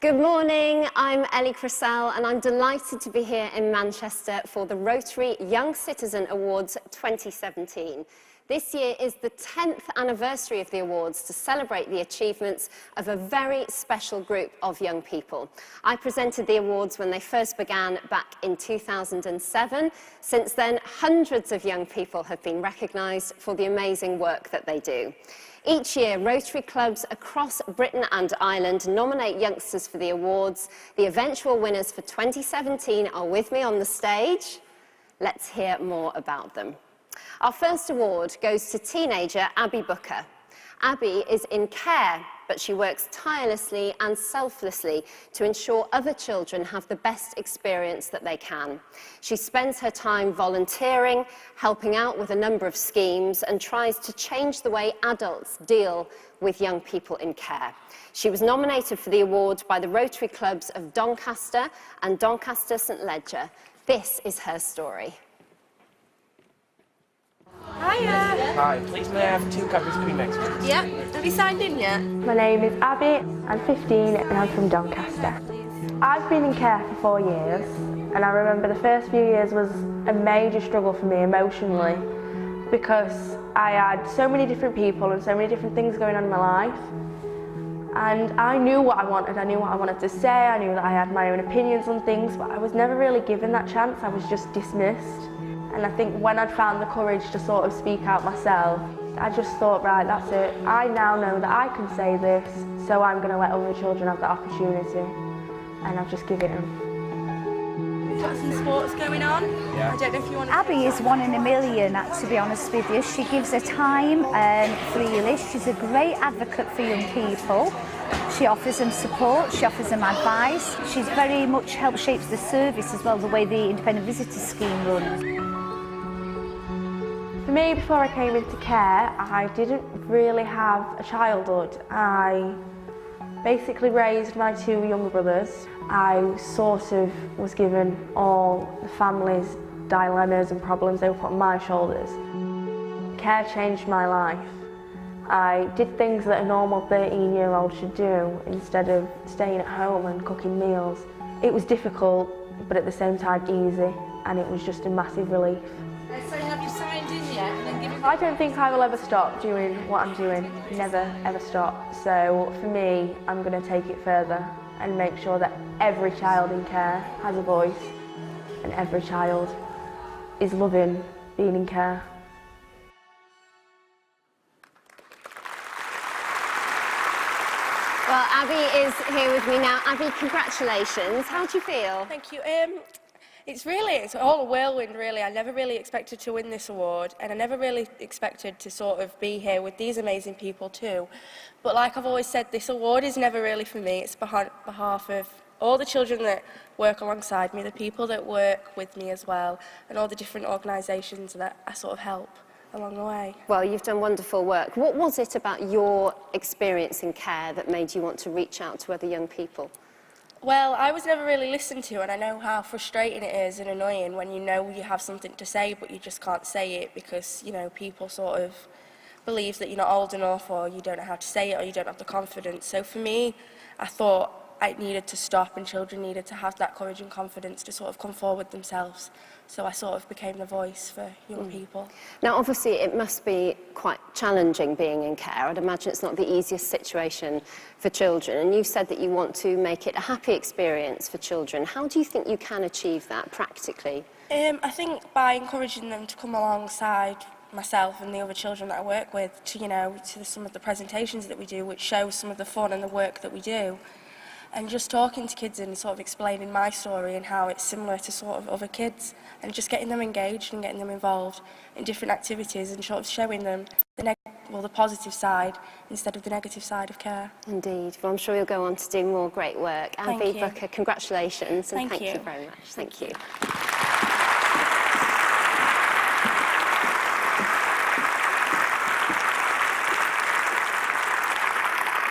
Good morning, I'm Ellie Cressell and I'm delighted to be here in Manchester for the Rotary Young Citizen Awards 2017. This year is the 10th anniversary of the awards to celebrate the achievements of a very special group of young people. I presented the awards when they first began back in 2007. Since then, hundreds of young people have been recognised for the amazing work that they do. Each year, Rotary clubs across Britain and Ireland nominate youngsters for the awards. The eventual winners for 2017 are with me on the stage. Let's hear more about them. Our first award goes to teenager Abbey Booker. Abbey is in care, but she works tirelessly and selflessly to ensure other children have the best experience that they can. She spends her time volunteering, helping out with a number of schemes, and tries to change the way adults deal with young people in care. She was nominated for the award by the Rotary clubs of Doncaster and Doncaster St Ledger. This is her story. Hiya. Hi, please may I have 2 Cadbury's cream eggs, please? Yeah. Have you signed in yet? My name is Abby, I'm 15 and I'm from Doncaster. I've been in care for 4 years and I remember the first few years was a major struggle for me emotionally because I had so many different people and so many different things going on in my life, and I knew what I wanted, I knew what I wanted to say, I knew that I had my own opinions on things, but I was never really given that chance. I was just dismissed. And I think when I'd found the courage to sort of speak out myself, I just thought, right, that's it. I now know that I can say this, so I'm going to let other children have the opportunity. And I've just given it them. We've got some sports going on. Yeah. I don't know if you want to... Abby is 1 in a million, to be honest with you. She gives her time freely. She's a great advocate for young people. She offers them support, she offers them advice. She's very much helped shape the service as well, the way the independent visitor scheme runs. For me, before I came into care, I didn't really have a childhood. I basically raised my 2 younger brothers. I sort of was given all the family's dilemmas and problems they were put on my shoulders. Care changed my life. I did things that a normal 13-year-old should do instead of staying at home and cooking meals. It was difficult, but at the same time easy, and it was just a massive relief. So have you signed in yet? And then give me... I don't think I will ever stop doing what I'm doing. Never, ever stop. So for me, I'm going to take it further and make sure that every child in care has a voice and every child is loving being in care. Well, Abbey is here with me now. Abbey, congratulations. How do you feel? Thank you. It's all a whirlwind, really. I never really expected to win this award, and I never really expected to sort of be here with these amazing people too. But like I've always said, this award is never really for me. It's on behalf of all the children that work alongside me, the people that work with me as well, and all the different organisations that I sort of help along the way. Well, you've done wonderful work. What was it about your experience in care that made you want to reach out to other young people? Well, I was never really listened to, and I know how frustrating it is and annoying when you know you have something to say but you just can't say it because, you know, people sort of believe that you're not old enough or you don't know how to say it or you don't have the confidence. So for me, I thought I needed to stop and children needed to have that courage and confidence to sort of come forward themselves. So I sort of became the voice for young people. Now, obviously, it must be quite challenging being in care. I'd imagine it's not the easiest situation for children. And you said that you want to make it a happy experience for children. How do you think you can achieve that practically? I think by encouraging them to come alongside myself and the other children that I work with to, you know, to some of the presentations that we do, which shows some of the fun and the work that we do. And just talking to kids and sort of explaining my story and how it's similar to sort of other kids, and just getting them engaged and getting them involved in different activities and sort of showing them the positive side instead of the negative side of care. Indeed. Well, I'm sure you'll go on to do more great work. Abbey Booker, congratulations and thank you very much. Thank you.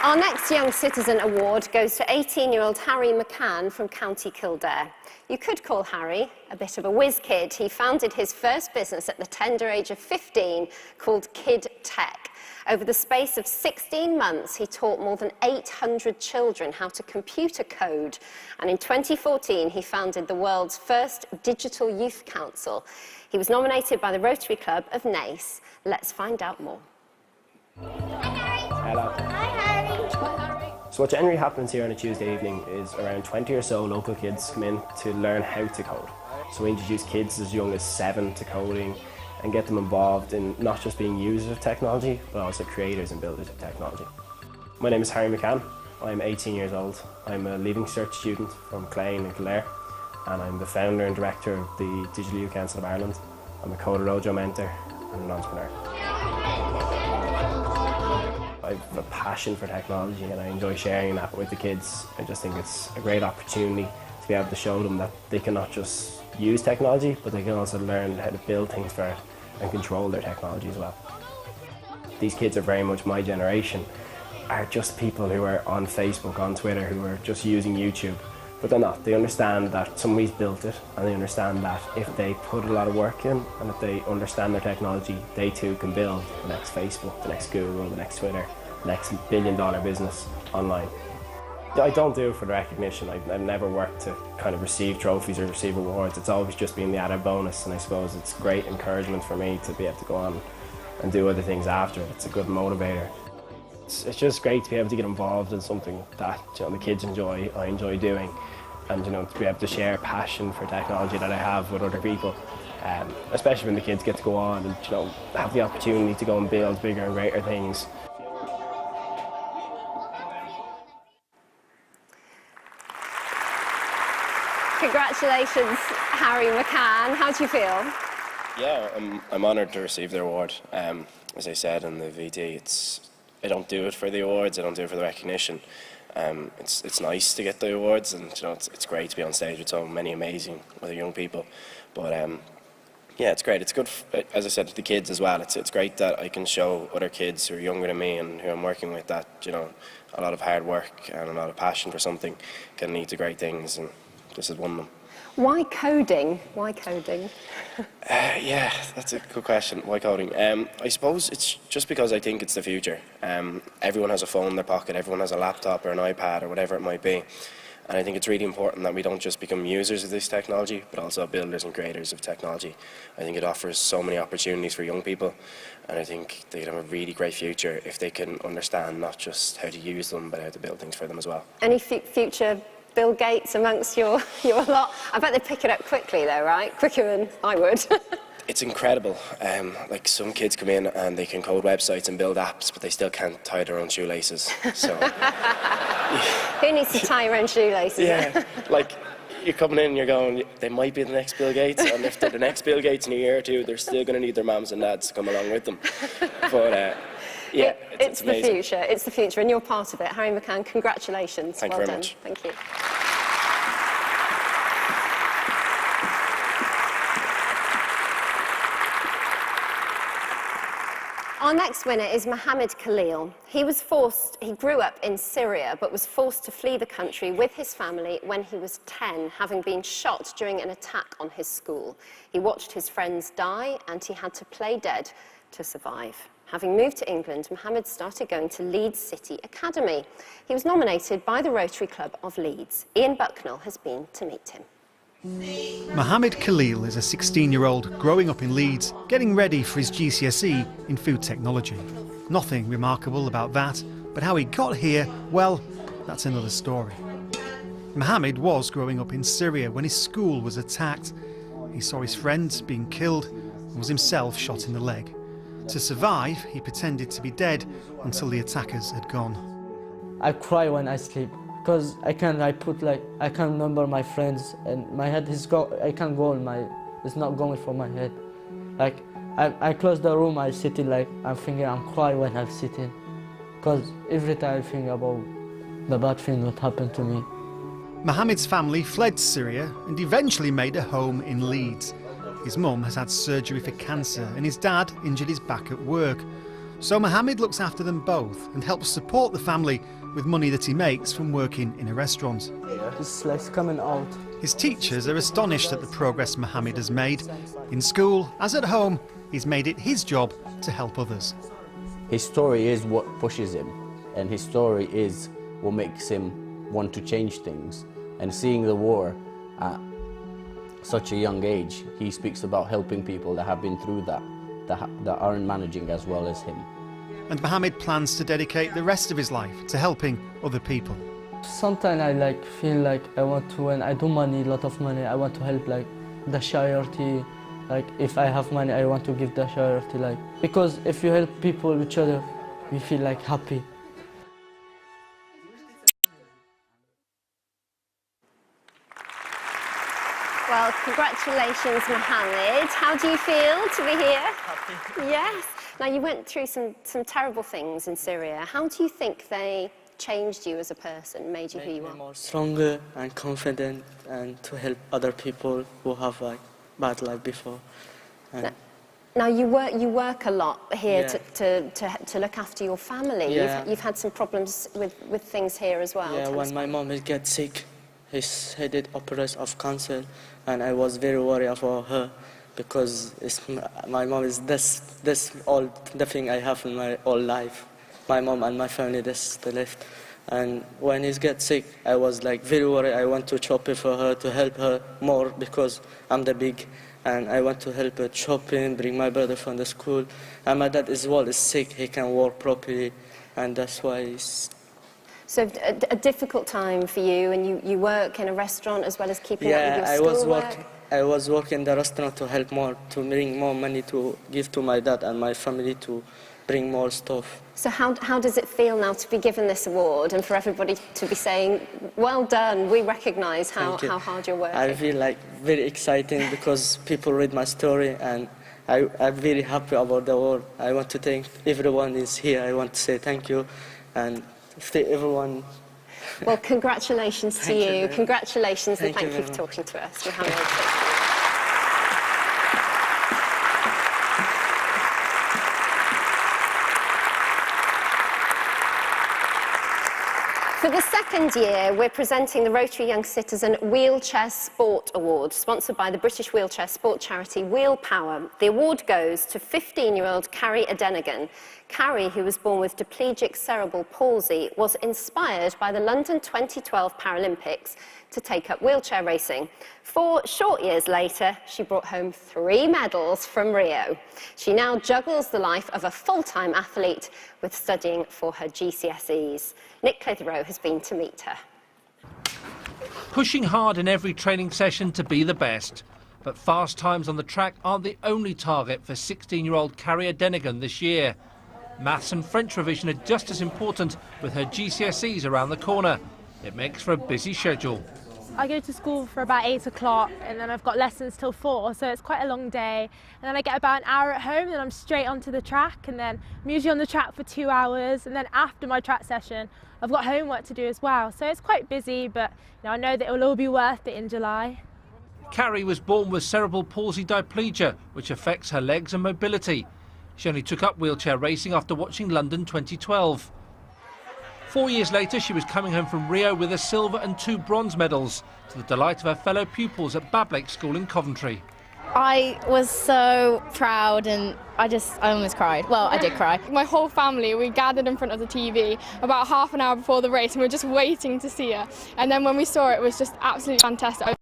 Our next Young Citizen Award goes to 18-year-old Harry McCann from County Kildare. You could call Harry a bit of a whiz kid. He founded his first business at the tender age of 15 called Kid Tech. Over the space of 16 months, he taught more than 800 children how to computer code. And in 2014, he founded the world's first digital youth council. He was nominated by the Rotary Club of Naas. Let's find out more. Hello. Hi, Harry. So what generally happens here on a Tuesday evening is around 20 or so local kids come in to learn how to code. So we introduce kids as young as 7 to coding and get them involved in not just being users of technology, but also creators and builders of technology. My name is Harry McCann. I'm 18 years old. I'm a Leaving Cert student from Clane in Kildare, and I'm the founder and director of the Digital Youth Council of Ireland. I'm a Coder Dojo mentor and an entrepreneur. I have a passion for technology and I enjoy sharing that with the kids. I just think it's a great opportunity to be able to show them that they can not just use technology, but they can also learn how to build things for it and control their technology as well. These kids are very much my generation, are just people who are on Facebook, on Twitter, who are just using YouTube. But they're not. They understand that somebody's built it, and they understand that if they put a lot of work in and if they understand their technology, they too can build the next Facebook, the next Google, the next Twitter, the next billion-dollar business online. I don't do it for the recognition. I've never worked to kind of receive trophies or receive awards. It's always just been the added bonus, and I suppose it's great encouragement for me to be able to go on and do other things after. It's a good motivator. It's just great to be able to get involved in something that the kids enjoy, I enjoy doing, and to be able to share passion for technology that I have with other people, especially when the kids get to go on and have the opportunity to go and build bigger and greater things. Congratulations, Harry McCann. How do you feel? Yeah, I'm honoured to receive the award. As I said in the VT, I don't do it for the awards, I don't do it for the recognition. It's nice to get the awards, and it's great to be on stage with so many amazing other young people. But yeah, it's great. It's good, as I said, to the kids as well. It's great that I can show other kids who are younger than me and who I'm working with that a lot of hard work and a lot of passion for something can lead to great things, and this is one of them. Why coding? Why coding? Yeah, that's a good question. Why coding? I suppose it's just because I think it's the future. Everyone has a phone in their pocket, everyone has a laptop or an iPad or whatever it might be. And I think it's really important that we don't just become users of this technology, but also builders and creators of technology. I think it offers so many opportunities for young people, and I think they can have a really great future if they can understand not just how to use them, but how to build things for them as well. Any future Bill Gates amongst your lot? I bet they pick it up quickly though, right? Quicker than I would. It's incredible. Like some kids come in and they can code websites and build apps, but they still can't tie their own shoelaces. So who needs to tie your own shoelaces? Yeah, like you're coming in and you're going, they might be the next Bill Gates, and if they're the next Bill Gates in a year or two, they're still going to need their mums and dads to come along with them. But yeah, it's the future. It's the future, and you're part of it. Harry McCann, congratulations. Thank you very much. Thank you. Our next winner is Mohammed Khalil. He grew up in Syria, but was forced to flee the country with his family when he was 10, having been shot during an attack on his school. He watched his friends die, and he had to play dead to survive. Having moved to England, Mohammed started going to Leeds City Academy. He was nominated by the Rotary Club of Leeds. Ian Bucknell has been to meet him. Mohammed Khalil is a 16-year-old growing up in Leeds, getting ready for his GCSE in food technology. Nothing remarkable about that, but how he got here, well, that's another story. Mohammed was growing up in Syria when his school was attacked. He saw his friends being killed and was himself shot in the leg. To survive, he pretended to be dead until the attackers had gone. I cry when I sleep because I can't remember my friends, and my head is it's not going from my head. Like I close the room, I sit in I'm thinking, I'm crying when I'm sitting, because every time I think about the bad thing that happened to me. Mohammed's family fled Syria and eventually made a home in Leeds. His mum has had surgery for cancer and his dad injured his back at work. So Mohammed looks after them both and helps support the family with money that he makes from working in a restaurant. It's like coming out. His teachers are astonished at the progress Mohammed has made. In school, as at home, he's made it his job to help others. His story is what pushes him, and his story is what makes him want to change things. And seeing the war at such a young age, he speaks about helping people that have been through that aren't managing as well as him. And Mohammed plans to dedicate the rest of his life to helping other people. Sometimes I feel like I want to, when I do money, a lot of money, I want to help the charity. If I have money, I want to give the charity. Because if you help people, each other, we feel happy. Well, congratulations, Mohammed. How do you feel to be here? Happy. Yes. Now, you went through some terrible things in Syria. How do you think they changed you as a person, made you who you are? More stronger and confident, and to help other people who have bad life before. Now you work a lot here Yeah. to look after your family. Yeah. You've had some problems with things here as well. Yeah, when my mom gets sick, he's had operation of cancer, and I was very worried for her because my mom is this all the thing I have in my whole life. My mom and my family, this the left. And when he gets sick, I was very worried. I want to chop it for her, to help her more because I'm the big, and I want to help her chopping, bring my brother from the school. And my dad as well is sick, he can work properly, and that's why he's... So a difficult time for you, and you work in a restaurant as well as keeping up with your schoolwork. I was working in the restaurant to help more, to bring more money to give to my dad and my family to bring more stuff. So how does it feel now to be given this award and for everybody to be saying, well done, we recognise how hard you're working? I feel very exciting because people read my story, and I'm very happy about the award. I want to thank everyone is here. I want to say thank you, and to everyone. Well, congratulations to you. Congratulations, and thank you for talking to us, Mohammed. For the second year, we're presenting the Rotary Young Citizen Wheelchair Sport Award, sponsored by the British wheelchair sport charity Wheel Power. The award goes to 15-year-old Carrie Adenegan. Carrie, who was born with diplegic cerebral palsy, was inspired by the London 2012 Paralympics to take up wheelchair racing. 4 short years later, she brought home 3 medals from Rio. She now juggles the life of a full-time athlete with studying for her GCSEs. Nick Clitheroe has been to meet her. Pushing hard in every training session to be the best. But fast times on the track aren't the only target for 16-year-old Carrie Adenegan this year. Maths and French revision are just as important with her GCSEs around the corner. It makes for a busy schedule. I go to school for about 8 o'clock and then I've got lessons till 4, so it's quite a long day. And then I get about an hour at home, then I'm straight onto the track, and then I'm usually on the track for 2 hours, and then after my track session I've got homework to do as well. So it's quite busy, but I know that it will all be worth it in July. Carrie was born with cerebral palsy diplegia, which affects her legs and mobility. She only took up wheelchair racing after watching London 2012. 4 years later, she was coming home from Rio with a silver and 2 bronze medals, to the delight of her fellow pupils at Bablake School in Coventry. I was so proud, and I almost cried. Well, I did cry. My whole family, we gathered in front of the TV about half an hour before the race, and we were just waiting to see her. And then when we saw it, it was just absolutely fantastic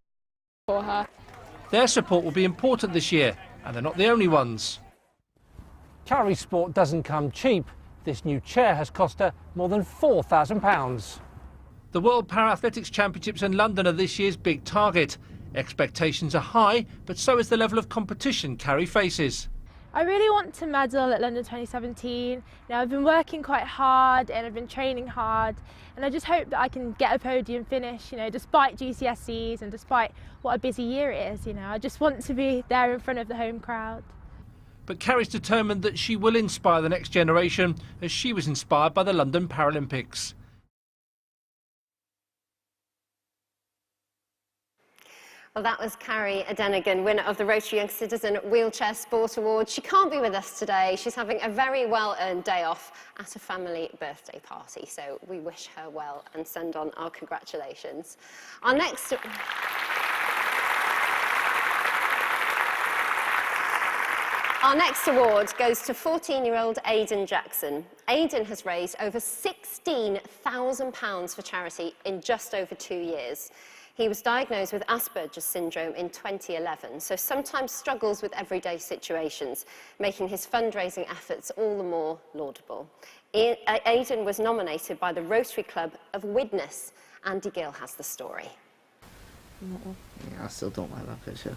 for her. Their support will be important this year, and they're not the only ones. Carrie's sport doesn't come cheap. This new chair has cost her more than £4,000. The World Para-Athletics Championships in London are this year's big target. Expectations are high, but so is the level of competition Carrie faces. I really want to medal at London 2017. I've been working quite hard and I've been training hard, and I just hope that I can get a podium finish, despite GCSEs and despite what a busy year it is. I just want to be there in front of the home crowd. But Carrie's determined that she will inspire the next generation, as she was inspired by the London Paralympics. Well, that was Carrie Adenigan, winner of the Rotary Young Citizen Wheelchair Sport Award. She can't be with us today. She's having a very well-earned day off at a family birthday party, so we wish her well and send on our congratulations. Our next award goes to 14-year-old Aidan Jackson. Aidan has raised over £16,000 for charity in just over 2 years. He was diagnosed with Asperger's syndrome in 2011, so sometimes struggles with everyday situations, making his fundraising efforts all the more laudable. Aidan was nominated by the Rotary Club of Widnes. Andy Gill has the story. Yeah, I still don't like that picture.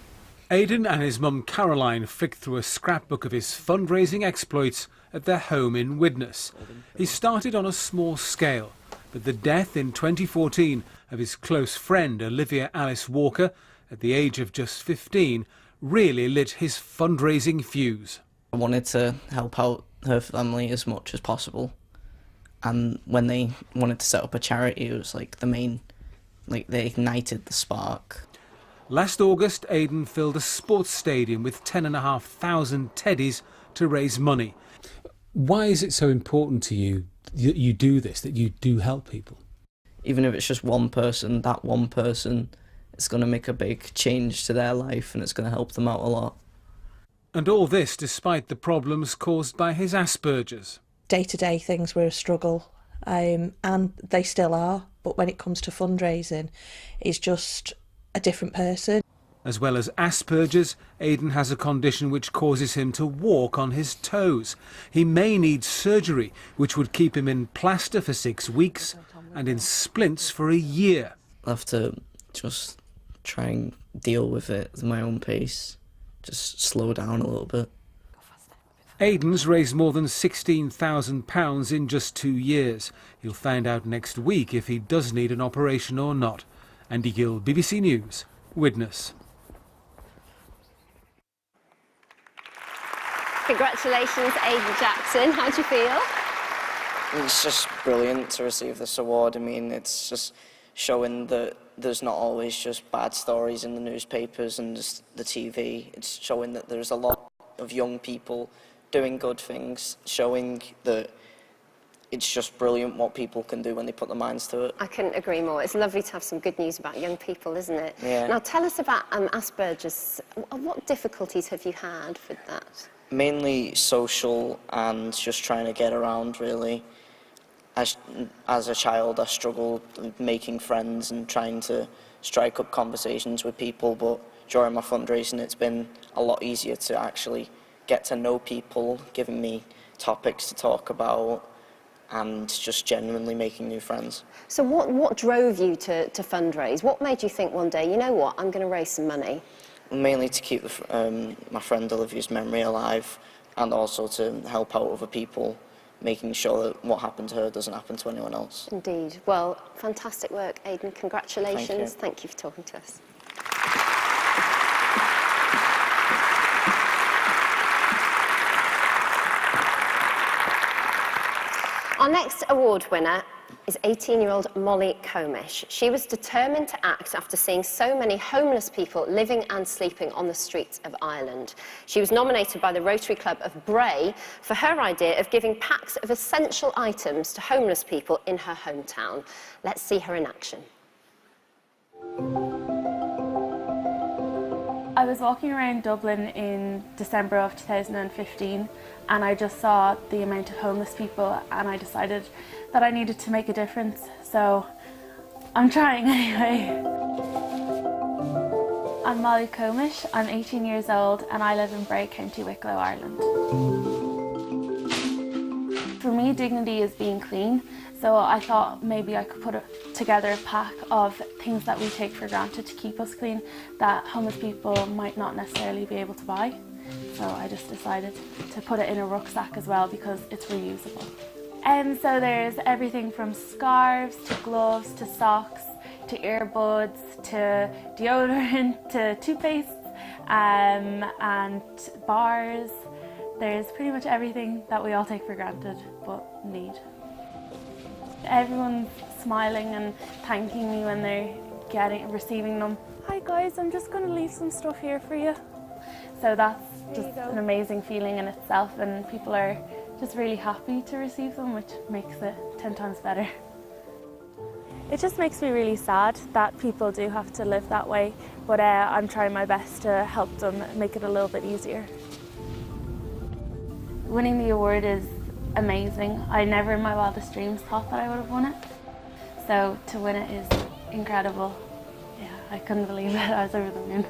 Aidan and his mum Caroline flicked through a scrapbook of his fundraising exploits at their home in Widnes. He started on a small scale, but the death in 2014 of his close friend Olivia Alice Walker at the age of just 15 really lit his fundraising fuse. I wanted to help out her family as much as possible, and when they wanted to set up a charity, it was like the main, like they ignited the spark. Last August, Aidan filled a sports stadium with 10,500 teddies to raise money. Why is it so important to you that you do this, that you do help people? Even if it's just one person, that one person, it's going to make a big change to their life and it's going to help them out a lot. And all this despite the problems caused by his Asperger's. Day-to-day things were a struggle, and they still are, but when it comes to fundraising, it's just a different person. As well as Asperger's, Aidan has a condition which causes him to walk on his toes. He may need surgery, which would keep him in plaster for 6 weeks and in splints for a year. I have to just try and deal with it at my own pace, just slow down a little bit. Aidan's raised more than £16,000 in just 2 years. He'll find out next week if he does need an operation or not. Andy Gill, BBC News, Widnes. Congratulations, Aidan Jackson. How do you feel? It's just brilliant to receive this award. I mean, it's just showing that there's not always just bad stories in the newspapers and just the TV. It's showing that there's a lot of young people doing good things, showing that it's just brilliant what people can do when they put their minds to it. I couldn't agree more. It's lovely to have some good news about young people, isn't it? Yeah. Now, tell us about Asperger's. What difficulties have you had with that? Mainly social and just trying to get around, really. As a child, I struggled with making friends and trying to strike up conversations with people, but during my fundraising, it's been a lot easier to actually get to know people, giving me topics to talk about, and just genuinely making new friends. So what drove you to fundraise? What made you think one day, you know what, I'm going to raise some money? Mainly to keep my friend Olivia's memory alive, and also to help out other people, making sure that what happened to her doesn't happen to anyone else. Indeed. Well, fantastic work, Aidan. Congratulations. Thank you. Thank you for talking to us. Our next award winner is 18-year-old Molly Comish. She was determined to act after seeing so many homeless people living and sleeping on the streets of Ireland. She was nominated by the Rotary Club of Bray for her idea of giving packs of essential items to homeless people in her hometown. Let's see her in action. I was walking around Dublin in December of 2015 and I just saw the amount of homeless people and I decided that I needed to make a difference, so I'm trying anyway. I'm Molly Comish, I'm 18 years old and I live in Bray, County Wicklow, Ireland. For me, dignity is being clean, so I thought maybe I could put together a pack of things that we take for granted to keep us clean that homeless people might not necessarily be able to buy. So I just decided to put it in a rucksack as well because it's reusable. And so there's everything from scarves to gloves to socks to earbuds to deodorant to toothpaste and bars. There's pretty much everything that we all take for granted but need. Everyone's smiling and thanking me when they're receiving them. Hi guys, I'm just going to leave some stuff here for you. So that's just an amazing feeling in itself, and people are just really happy to receive them, which makes it 10 times better. It just makes me really sad that people do have to live that way, but I'm trying my best to help them make it a little bit easier. Winning the award is amazing. I never in my wildest dreams thought that I would have won it. So to win it is incredible. Yeah, I couldn't believe it. I was over the moon.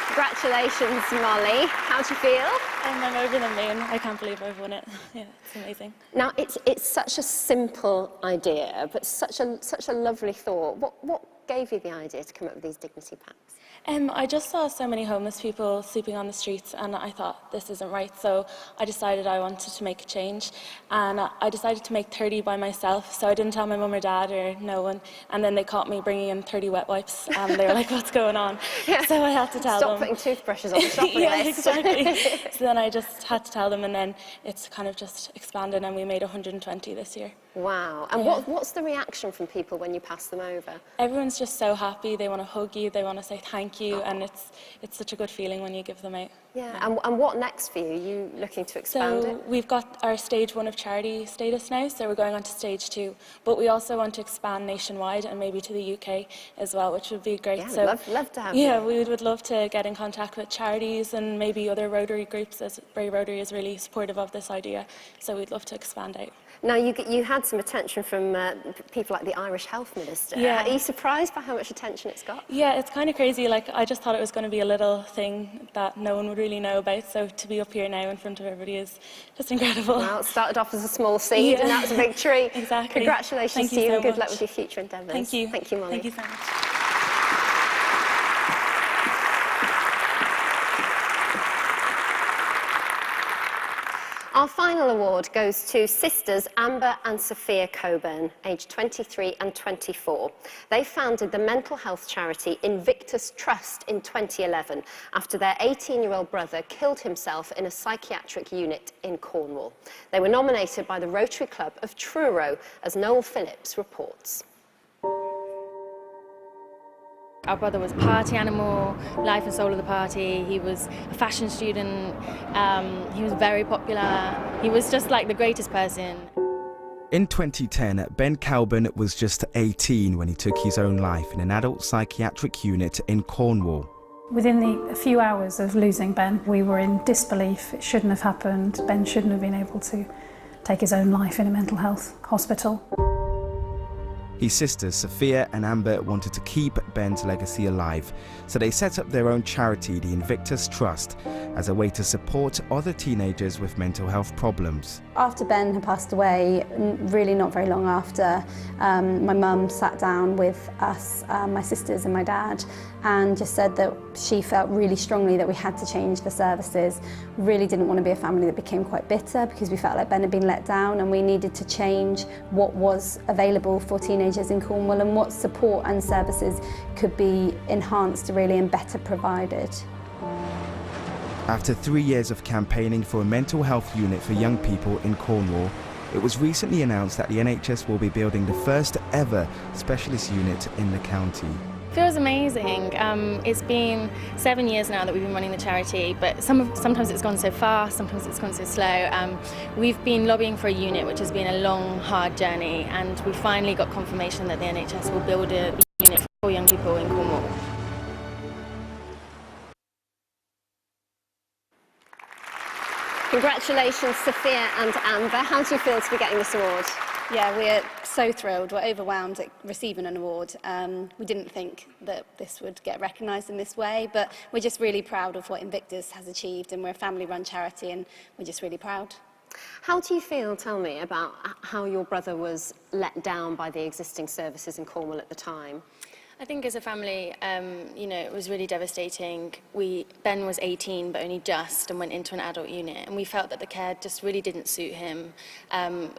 Congratulations, Molly. How do you feel? I'm over the moon. I can't believe I've won it. Yeah, it's amazing. Now, it's such a simple idea, but such a lovely thought. What gave you the idea to come up with these dignity packs? I just saw so many homeless people sleeping on the streets, and I thought, this isn't right, so I decided I wanted to make a change, and I decided to make 30 by myself, so I didn't tell my mum or dad or no one, and then they caught me bringing in 30 wet wipes, and they were like, what's going on? Yeah. So I had to tell them. Stop putting toothbrushes on the shopping yeah, list. exactly. So then I just had to tell them, and then it's kind of just expanded, and we made 120 this year. Wow. And Yeah. what's the reaction from people when you pass them over? Everyone's just so happy. They want to hug you, they want to say thank you, and it's such a good feeling when you give them out. Yeah. And what next for you? Are you looking to expand So it? we've got our stage 1 of charity status now, so we're going on to stage 2. But we also want to expand nationwide and maybe to the UK as well, which would be great. Yeah, so love to have yeah, you. we would love to get in contact with charities and maybe other Rotary groups, as Bray Rotary is really supportive of this idea. So we'd love to expand out. Now, you had some attention from people like the Irish Health Minister. Yeah. Are you surprised by how much attention it's got? Yeah, it's kind of crazy. Like, I just thought it was going to be a little thing that no one would really know about. So to be up here now in front of everybody is just incredible. Well, it started off as a small seed, and now it's a big tree. Exactly. Congratulations Thank to you you, so and good much. luck with your future endeavours. Thank you. Thank you, Molly. Thank you so much. Our final award goes to sisters Amber and Sophia Coburn, aged 23 and 24. They founded the mental health charity Invictus Trust in 2011 after their 18-year-old brother killed himself in a psychiatric unit in Cornwall. They were nominated by the Rotary Club of Truro, as Noel Phillips reports. Our brother was a party animal, life and soul of the party. He was a fashion student. He was very popular. He was just like the greatest person. In 2010, Ben Calburn was just 18 when he took his own life in an adult psychiatric unit in Cornwall. Within a few hours of losing Ben, we were in disbelief. It shouldn't have happened. Ben shouldn't have been able to take his own life in a mental health hospital. His sisters, Sophia and Amber, wanted to keep Ben's legacy alive, so they set up their own charity, the Invictus Trust, as a way to support other teenagers with mental health problems. After Ben had passed away, really not very long after, my mum sat down with us, my sisters and my dad, and just said that she felt really strongly that we had to change the services. We really didn't want to be a family that became quite bitter, because we felt like Ben had been let down, and we needed to change what was available for teenagers in Cornwall and what support and services could be enhanced really and better provided. After 3 years of campaigning for a mental health unit for young people in Cornwall, it was recently announced that the NHS will be building the first ever specialist unit in the county. Feels amazing. It's been 7 years now that we've been running the charity, but sometimes it's gone so fast, sometimes it's gone so slow. We've been lobbying for a unit, which has been a long, hard journey, and we finally got confirmation that the NHS will build a unit for young people in Cornwall. Congratulations, Sophia and Amber. How do you feel to be getting this award? Yeah, we're so thrilled. We're overwhelmed at receiving an award. We didn't think that this would get recognised in this way, but we're just really proud of what Invictus has achieved, and we're a family-run charity, and we're just really proud. How do you feel, tell me, about how your brother was let down by the existing services in Cornwall at the time? I think as a family, you know, it was really devastating. Ben was 18, but only just, and went into an adult unit, and we felt that the care just really didn't suit him.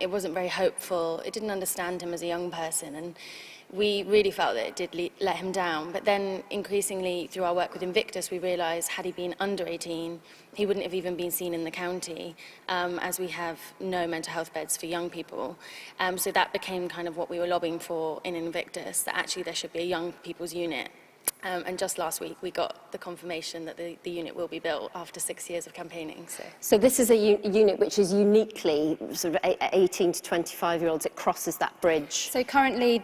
It wasn't very hopeful. It didn't understand him as a young person, and we really felt that it did let him down. But then increasingly through our work with Invictus, we realised had he been under 18, he wouldn't have even been seen in the county, as we have no mental health beds for young people. So that became kind of what we were lobbying for in Invictus, that actually there should be a young people's unit. And just last week we got the confirmation that the unit will be built after 6 years of campaigning. So this is a unit which is uniquely sort of 18 to 25-year-olds. It crosses that bridge. So currently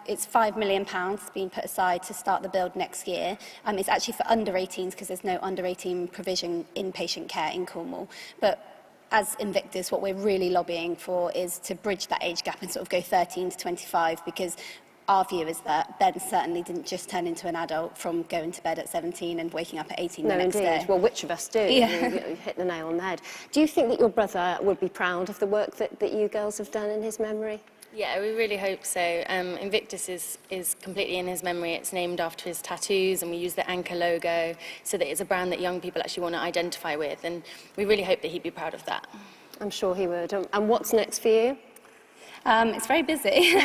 it's £5 million being put aside to start the build next year. It's actually for under 18s because there's no under 18 provision in patient care in Cornwall. But as Invictus, what we're really lobbying for is to bridge that age gap and sort of go 13 to 25, because our view is that Ben certainly didn't just turn into an adult from going to bed at 17 and waking up at 18 the next day. Well, which of us do? Yeah. You hit the nail on the head. Do you think that your brother would be proud of the work that you girls have done in his memory? Yeah, we really hope so. Invictus is completely in his memory. It's named after his tattoos, and we use the anchor logo so that it's a brand that young people actually want to identify with, and we really hope that he'd be proud of that. I'm sure he would. And what's next for you? It's very busy.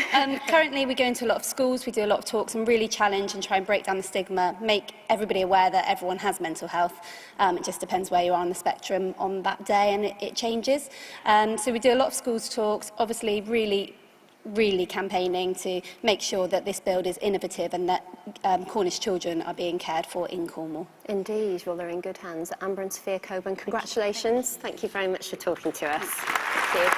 Currently we go into a lot of schools, we do a lot of talks and really challenge and try and break down the stigma, make everybody aware that everyone has mental health. It just depends where you are on the spectrum on that day, and it changes. So we do a lot of schools talks, obviously really campaigning to make sure that this build is innovative and that Cornish children are being cared for in Cornwall. Indeed, well, they're in good hands. Amber and Sophia Coburn, congratulations. Thank you very much for talking to us. Thank you.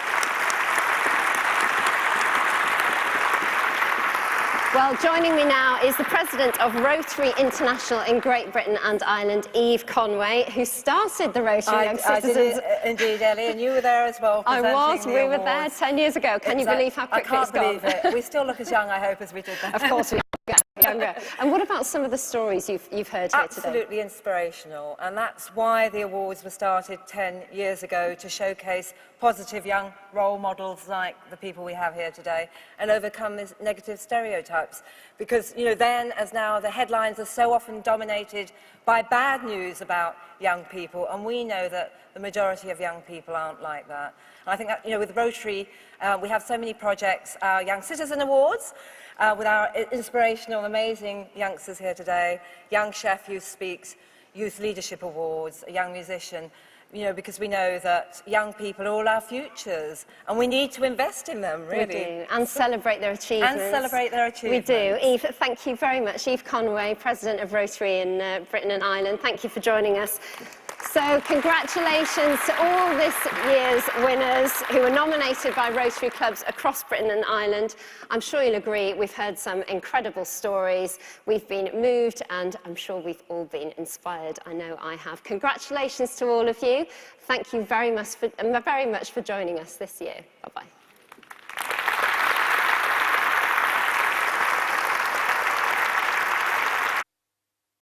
Well, joining me now is the president of Rotary International in Great Britain and Ireland, Eve Conway, who started the Rotary Young Citizens. I did indeed, Ellie, and you were there as well. I was. We were there 10 years ago. Can you believe how quickly it's gone? I can't believe it. We still look as young, I hope, as we did then. Of course we get younger. And what about some of the stories you've heard here today? Absolutely inspirational, and that's why the awards were started 10 years ago, to showcase positive young role models like the people we have here today and overcome these negative stereotypes. Because, you know, then as now, the headlines are so often dominated by bad news about young people, and we know that the majority of young people aren't like that. And I think that, you know, with Rotary, we have so many projects, our Young Citizen Awards, with our inspirational, amazing youngsters here today, Young Chef Youth Speaks, Youth Leadership Awards, a young musician, you know, because we know that young people are all our futures, and we need to invest in them, really. We do, and celebrate their achievements. And celebrate their achievements. We do. Eve, thank you very much. Eve Conway, President of Rotary in Britain and Ireland, thank you for joining us. So congratulations to all this year's winners who were nominated by Rotary clubs across Britain and Ireland. I'm sure you'll agree we've heard some incredible stories. We've been moved, and I'm sure we've all been inspired. I know I have. Congratulations to all of you. Thank you very much for joining us this year. Bye-bye.